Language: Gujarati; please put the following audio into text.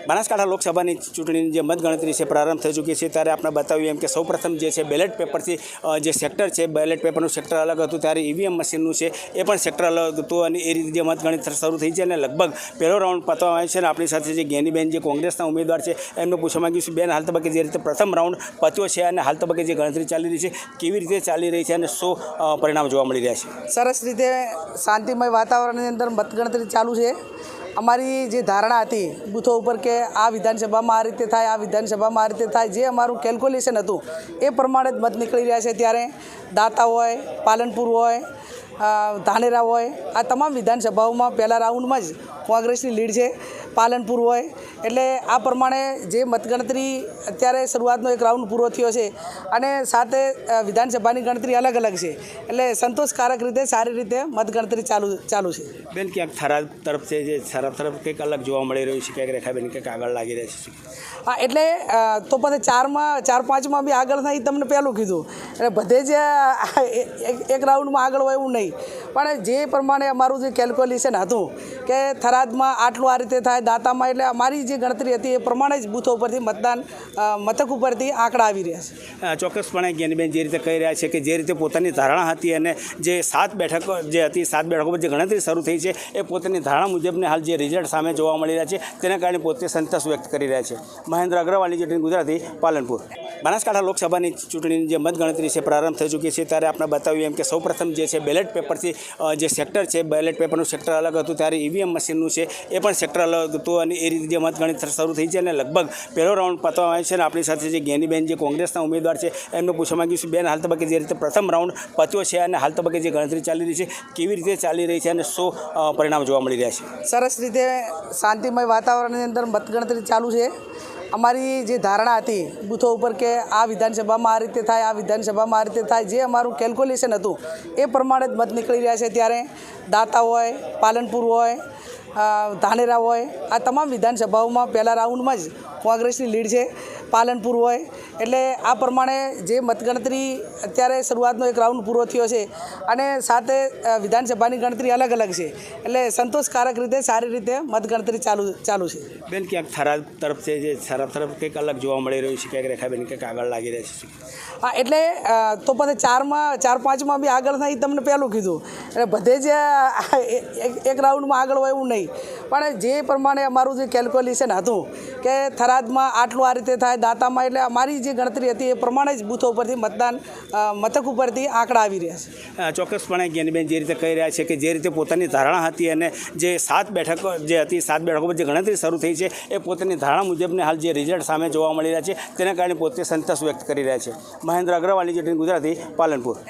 બનાસકાંઠા લોકસભાની ચૂંટણીની જે મતગણતરી છે પ્રારંભ થઈ ચૂકી છે ત્યારે આપણે બતાવ્યું એમ કે સૌપ્રથમ જે છે બેલેટ પેપરથી જે સેક્ટર છે બેલેટ પેપરનું સેક્ટર અલગ હતું ત્યારે ઈવીએમ મશીનનું છે એ પણ સેક્ટર અલગ હતું અને એ રીતે જે મતગણતરી શરૂ થઈ છે અને લગભગ પહેલો રાઉન્ડ પતવામાં આવે છે અને આપણી સાથે જે જ્ઞાનીબેન જે કોંગ્રેસના ઉમેદવાર છે એમને પૂછવા માંગ્યું છે બેન હાલ તબક્કે જે રીતે પ્રથમ રાઉન્ડ પત્યો છે અને હાલ તબક્કે જે ગણતરી ચાલી રહી છે કેવી રીતે ચાલી રહી છે અને શું પરિણામ જોવા મળી રહ્યા છે? સરસ રીતે શાંતિમય વાતાવરણની અંદર મતગણતરી ચાલુ છે. અમારી જે ધારણા હતી બૂથો ઉપર કે આ વિધાનસભામાં આ રીતે થાય, આ વિધાનસભામાં આ રીતે થાય, જે અમારું કેલ્ક્યુલેશન હતું એ પ્રમાણે જ મત નીકળી રહ્યા છે. ત્યારે દાતા હોય, પાલનપુર હોય, ધાનેરા હોય, આ તમામ વિધાનસભાઓમાં પહેલા રાઉન્ડમાં જ કોંગ્રેસની લીડ છે. પાલનપુર હોય એટલે આ પ્રમાણે જે મતગણતરી અત્યારે શરૂઆતનો એક રાઉન્ડ પૂરો થયો છે અને સાથે વિધાનસભાની ગણતરી અલગ અલગ છે એટલે સંતોષકારક રીતે સારી રીતે મતગણતરી ચાલુ છે. બેન ક્યાંક થરાદ તરફ છે જે થરાદ તરફ કંઈક અલગ જોવા મળી રહ્યું છે, ક્યાંક રેખાબેન કંઈક આગળ લાગી રહ્યા છે. હા એટલે તો પછી 4-5માં બી આગળ થાય તમને પહેલું કીધું એટલે બધે જ એક રાઉન્ડમાં આગળ હોય એવું નહીં, પણ જે પ્રમાણે અમારું જે કેલ્ક્યુલેશન હતું કે થરાદમાં આટલું આ રીતે થાય, દાતામાં એટલે અમારી જે ગણતરી હતી એ પ્રમાણે જ બૂથો ઉપરથી મતદાન મથક ઉપરથી આંકડા આવી રહ્યા છે. ચોક્કસપણે જ્ઞાનીબેન જે રીતે કહી રહ્યા છે કે જે રીતે પોતાની ધારણા હતી અને જે 7 બેઠકો જે હતી 7 બેઠકો પર જે ગણતરી શરૂ થઈ છે એ પોતાની ધારણા મુજબને હાલ જે રિઝલ્ટ સામે જોવા મળી રહ્યા છે તેના કારણે પોતે સંતોષ વ્યક્ત કરી રહ્યા છે. મહેન્દ્ર અગ્રવાલની ચૂંટણી ગુજરાતી પાલનપુર. બનાસકાંઠા લોકસભાની ચૂંટણીની જે મતગણતરી છે પ્રારંભ થઈ ચૂકી છે ત્યારે આપણે બતાવ્યું એમ કે સૌપ્રથમ જે છે બેલેટ પેપરથી જે સેક્ટર છે બેલેટ પેપરનું સેક્ટર અલગ હતું ત્યારે ઈવીએમ મશીનનું છે એ પણ સેક્ટર અલગ હતું અને એ રીતે જે મતગણતરી શરૂ થઈ છે અને લગભગ પહેલો રાઉન્ડ પતવામાં આવે છે અને આપણી સાથે જે જ્ઞાનીબેન જે કોંગ્રેસના ઉમેદવાર છે એમને પૂછવા માંગ્યું છે બેન હાલ તબક્કે જે રીતે પ્રથમ રાઉન્ડ પત્યો છે અને હાલ તબક્કે જે ગણતરી ચાલી રહી છે કેવી રીતે ચાલી રહી છે અને શું પરિણામ જોવા મળી રહ્યા છે? સરસ રીતે શાંતિમય વાતાવરણની અંદર મતગણતરી ચાલુ છે. અમારી જે ધારણા હતી બૂથો ઉપર કે આ વિધાનસભામાં આ રીતે થાય, આ વિધાનસભામાં આ રીતે થાય, જે અમારું કેલ્ક્યુલેશન હતું એ પ્રમાણે જ મત નીકળી રહ્યા છે. ત્યારે દાતા હોય, પાલનપુર હોય, ધાનેરા હોય, આ તમામ વિધાનસભાઓમાં પહેલા રાઉન્ડમાં જ કોંગ્રેસની લીડ છે. પાલનપુર હોય એટલે આ પ્રમાણે જે મતગણતરી અત્યારે શરૂઆતનો એક રાઉન્ડ પૂરો થયો છે અને સાથે વિધાનસભાની ગણતરી અલગ અલગ છે એટલે સંતોષકારક રીતે સારી રીતે મતગણતરી ચાલુ છે. બેન ક્યાંક થરાદ તરફ છે જે થરાદ તરફ કંઈક અલગ જોવા મળી રહ્યું છે, ક્યાંક રેખાબેન કંઈક આગળ લાગી રહ્યા છે. હા એટલે તો પછી 4-5માં બી આગળ થાય તમને પહેલું કીધું એટલે બધે જ એક રાઉન્ડમાં આગળ હોય એવું નહીં, પણ જે પ્રમાણે અમારું જે કેલ્ક્યુલેશન હતું કે થરાદમાં આટલું આ રીતે થાય, દાતામાં એટલે અમારી જે ગણતરી હતી એ પ્રમાણે જ બૂથો ઉપરથી મતદાન મથક ઉપરથી આંકડા આવી રહ્યા છે. ચોક્કસપણે જ્ઞાનીબેન જે રીતે કહી રહ્યા છે કે જે રીતે પોતાની ધારણા હતી અને જે 7 બેઠકો જે હતી 7 બેઠકો પર જે ગણતરી શરૂ થઈ છે એ પોતાની ધારણા મુજબને હાલ જે રિઝલ્ટ સામે જોવા મળી રહ્યા છે તેના કારણે પોતે સંતોષ વ્યક્ત કરી રહ્યા છે. મહેન્દ્ર અગ્રવાલની ચૂંટણી ગુજરાતી પાલનપુર.